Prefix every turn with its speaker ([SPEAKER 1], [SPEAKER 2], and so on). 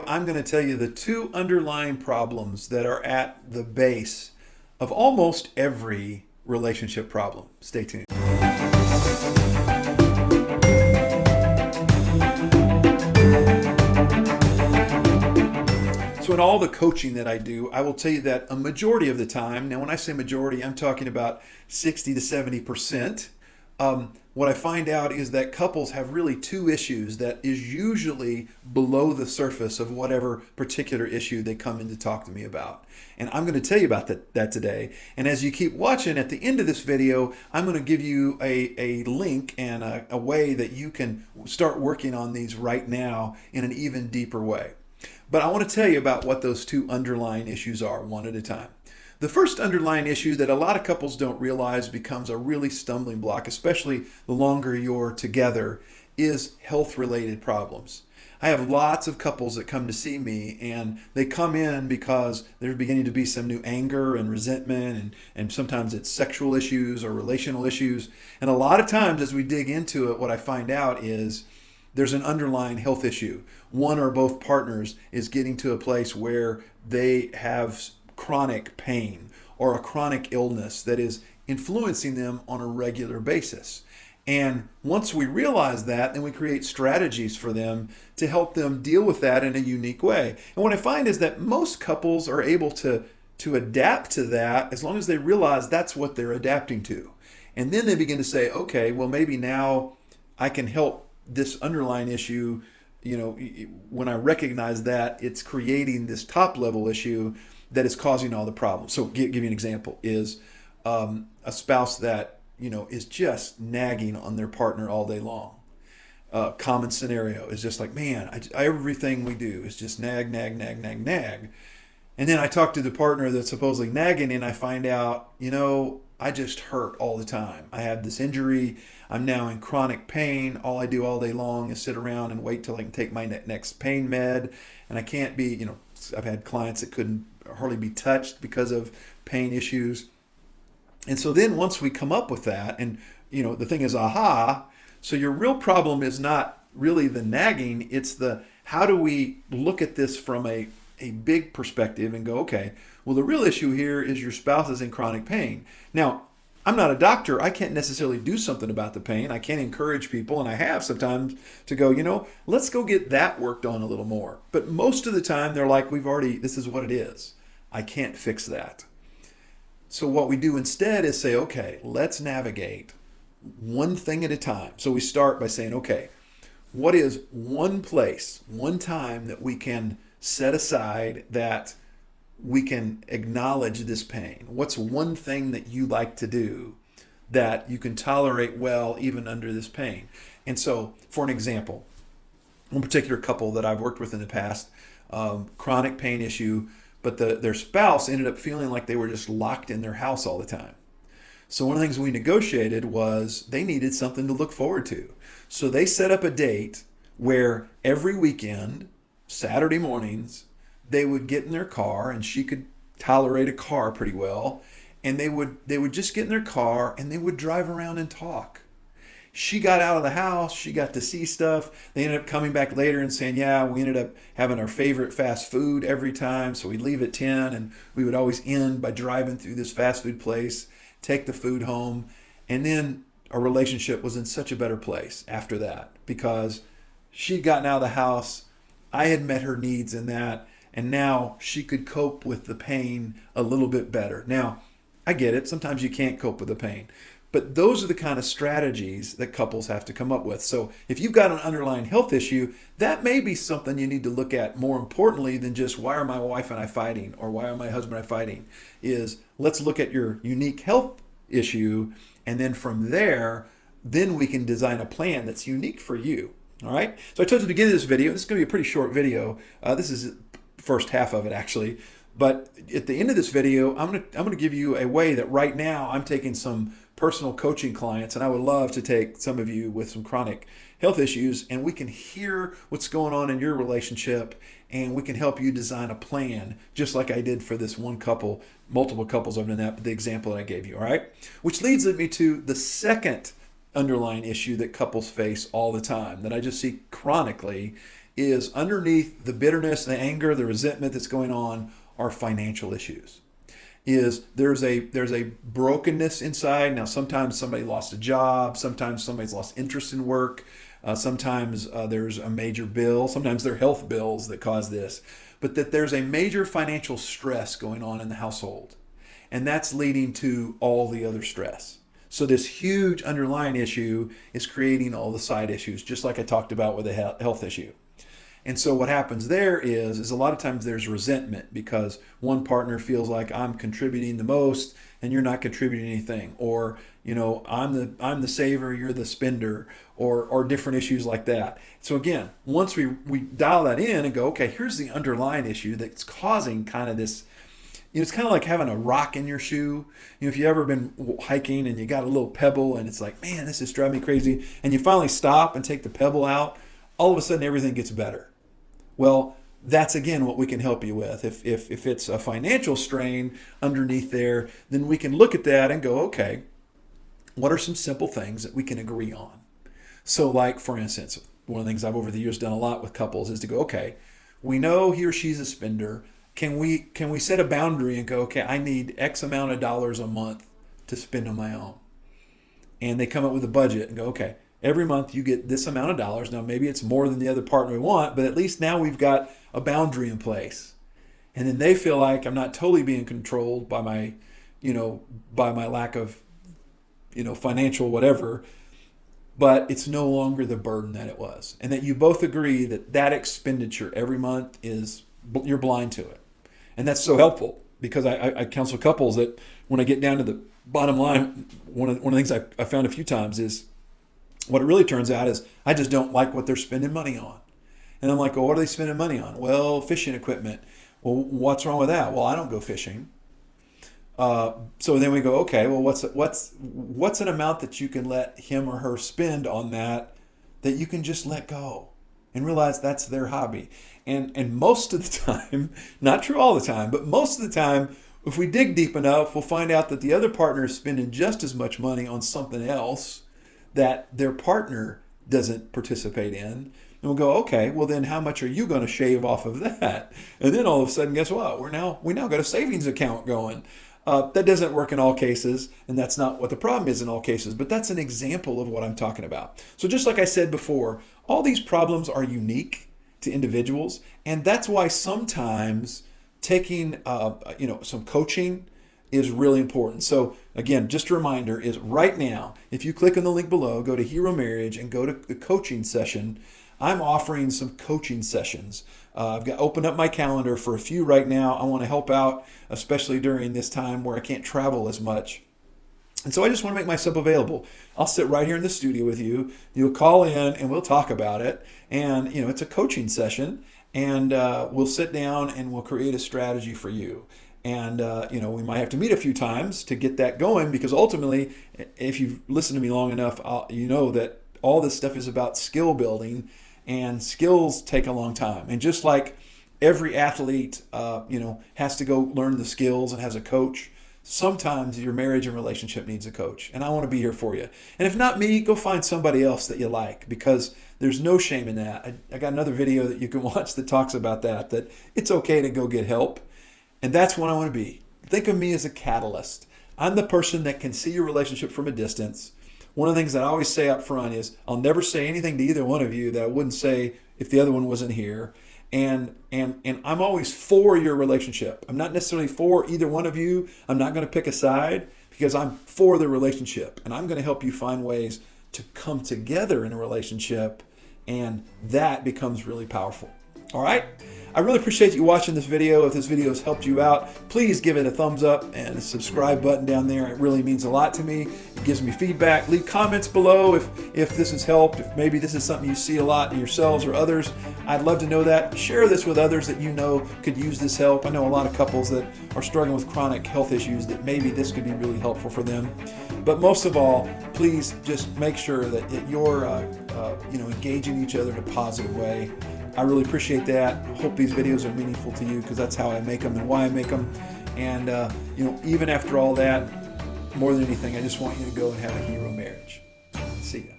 [SPEAKER 1] I'm going to tell you the two underlying problems that are at the base of almost every relationship problem. Stay tuned. So in all the coaching that I do, I will tell you that a majority of the time, now when I say majority, I'm talking about 60 to 70%. What I find out is that couples have really two issues that is usually below the surface of whatever particular issue they come in to talk to me about. And I'm going to tell you about that today. And as you keep watching, at the end of this video, I'm going to give you a link and a way that you can start working on these right now in an even deeper way. But I want to tell you about what those two underlying issues are one at a time. The first underlying issue that a lot of couples don't realize becomes a really stumbling block, especially the longer you're together, is health-related problems. I have lots of couples that come to see me, and they come in because there's beginning to be some new anger and resentment, and sometimes it's sexual issues or relational issues. And a lot of times as we dig into it, what I find out is there's an underlying health issue. One or both partners is getting to a place where they have chronic pain or a chronic illness that is influencing them on a regular basis. And once we realize that, then we create strategies for them to help them deal with that in a unique way. And what I find is that most couples are able to adapt to that as long as they realize that's what they're adapting to. And then they begin to say, okay, well, maybe now I can help this underlying issue. When I recognize that it's creating this top level issue that is causing all the problems. So give you an example is a spouse that, is just nagging on their partner all day long. Common scenario is just like, man, everything we do is just nag, nag, nag, nag, nag. And then I talk to the partner that's supposedly nagging and I find out, I just hurt all the time. I have this injury. I'm now in chronic pain. All I do all day long is sit around and wait till I can take my next pain med. And I can't be, I've had clients that couldn't hardly be touched because of pain issues. And so then once we come up with that, and the thing is, so your real problem is not really the nagging, it's the how do we look at this from a big perspective and go, okay, well, the real issue here is your spouse is in chronic pain. Now, I'm not a doctor. I can't necessarily do something about the pain. I can't encourage people, and I have sometimes to go, let's go get that worked on a little more. But most of the time, they're like, this is what it is. I can't fix that. So what we do instead is say, okay, let's navigate one thing at a time. So we start by saying, okay, what is one place, one time that we can set aside that we can acknowledge this pain? What's one thing that you like to do that you can tolerate well even under this pain? And so, for an example, one particular couple that I've worked with in the past, chronic pain issue, but their spouse ended up feeling like they were just locked in their house all the time. So one of the things we negotiated was they needed something to look forward to. So they set up a date where every weekend, Saturday mornings, they would get in their car, and she could tolerate a car pretty well, and they would just get in their car and they would drive around and talk. She got out of the house, she got to see stuff. They ended up coming back later and saying, yeah, we ended up having our favorite fast food every time. So we'd leave at 10 and we would always end by driving through this fast food place, take the food home. And then our relationship was in such a better place after that because she'd gotten out of the house. I had met her needs in that. And now she could cope with the pain a little bit better. Now, I get it. Sometimes you can't cope with the pain. But those are the kind of strategies that couples have to come up with. So if you've got an underlying health issue, that may be something you need to look at more importantly than just why are my wife and I fighting or why are my husband and I fighting, is let's look at your unique health issue. And then from there, then we can design a plan that's unique for you. All right. So I told you at the beginning of this video, this is going to be a pretty short video. This is the first half of it actually. But at the end of this video, I'm going to give you a way that right now I'm taking some personal coaching clients, and I would love to take some of you with some chronic health issues, and we can hear what's going on in your relationship, and we can help you design a plan, just like I did for this one couple, multiple couples over that, the example that I gave you, all right? Which leads me to the second underlying issue that couples face all the time, that I just see chronically, is underneath the bitterness, the anger, the resentment that's going on are financial issues. There's a brokenness inside. Now, sometimes somebody lost a job, sometimes somebody's lost interest in work, sometimes there's a major bill, sometimes they're health bills that cause this, but that there's a major financial stress going on in the household, and that's leading to all the other stress. So this huge underlying issue is creating all the side issues, just like I talked about with the health issue. And so what happens there is a lot of times there's resentment because one partner feels like I'm contributing the most and you're not contributing anything, or I'm the saver, you're the spender, or different issues like that. So again, once we dial that in and go, okay, here's the underlying issue that's causing kind of this. It's kind of like having a rock in your shoe. If you've ever been hiking and you got a little pebble and it's like, man, this is driving me crazy, and you finally stop and take the pebble out, all of a sudden everything gets better. Well, that's again what we can help you with. If it's a financial strain underneath there, then we can look at that and go, okay, what are some simple things that we can agree on? So like, for instance, one of the things I've over the years done a lot with couples is to go, okay, we know he or she's a spender. Can we set a boundary and go, okay, I need X amount of dollars a month to spend on my own? And they come up with a budget and go, okay, every month you get this amount of dollars. Now, maybe it's more than the other partner we want, but at least now we've got a boundary in place. And then they feel like I'm not totally being controlled by my lack of, financial whatever, but it's no longer the burden that it was. And that you both agree that expenditure every month you're blind to it. And that's so helpful because I counsel couples that when I get down to the bottom line, one of the things I found a few times is, what it really turns out is I just don't like what they're spending money on. And I'm like, well, what are they spending money on? Well, fishing equipment. Well, what's wrong with that? Well, I don't go fishing. So then we go, okay, well, what's an amount that you can let him or her spend on that you can just let go and realize that's their hobby. And most of the time, not true all the time, but most of the time, if we dig deep enough, we'll find out that the other partner is spending just as much money on something else that their partner doesn't participate in. And we'll go, okay, well then how much are you going to shave off of that? And then all of a sudden, guess what? We now got a savings account going. That doesn't work in all cases, and that's not what the problem is in all cases, but that's an example of what I'm talking about. So just like I said before, all these problems are unique to individuals, and that's why sometimes taking some coaching is really important. So again, just a reminder is right now, if you click on the link below, go to Hero Marriage and go to the coaching session. I'm offering some coaching sessions. I've got opened up my calendar for a few right now. I want to help out, especially during this time where I can't travel as much. And so I just want to make myself available. I'll sit right here in the studio with you. You'll call in and we'll talk about it. And it's a coaching session, and we'll sit down and we'll create a strategy for you. And, we might have to meet a few times to get that going, because ultimately, if you've listened to me long enough, you know that all this stuff is about skill building, and skills take a long time. And just like every athlete, has to go learn the skills and has a coach, sometimes your marriage and relationship needs a coach. And I want to be here for you. And if not me, go find somebody else that you like, because there's no shame in that. I got another video that you can watch that talks about that it's okay to go get help. And that's what I want to be. Think of me as a catalyst. I'm the person that can see your relationship from a distance. One of the things that I always say up front is I'll never say anything to either one of you that I wouldn't say if the other one wasn't here. And I'm always for your relationship. I'm not necessarily for either one of you. I'm not going to pick a side, because I'm for the relationship. And I'm going to help you find ways to come together in a relationship. And that becomes really powerful. All right? I really appreciate you watching this video. If this video has helped you out, please give it a thumbs up and a subscribe button down there. It really means a lot to me. It gives me feedback. Leave comments below if this has helped, if maybe this is something you see a lot in yourselves or others. I'd love to know that. Share this with others that you know could use this help. I know a lot of couples that are struggling with chronic health issues that maybe this could be really helpful for them. But most of all, please just make sure that you're engaging each other in a positive way. I really appreciate that. I hope these videos are meaningful to you, because that's how I make them and why I make them. And, even after all that, more than anything, I just want you to go and have a hero marriage. See ya.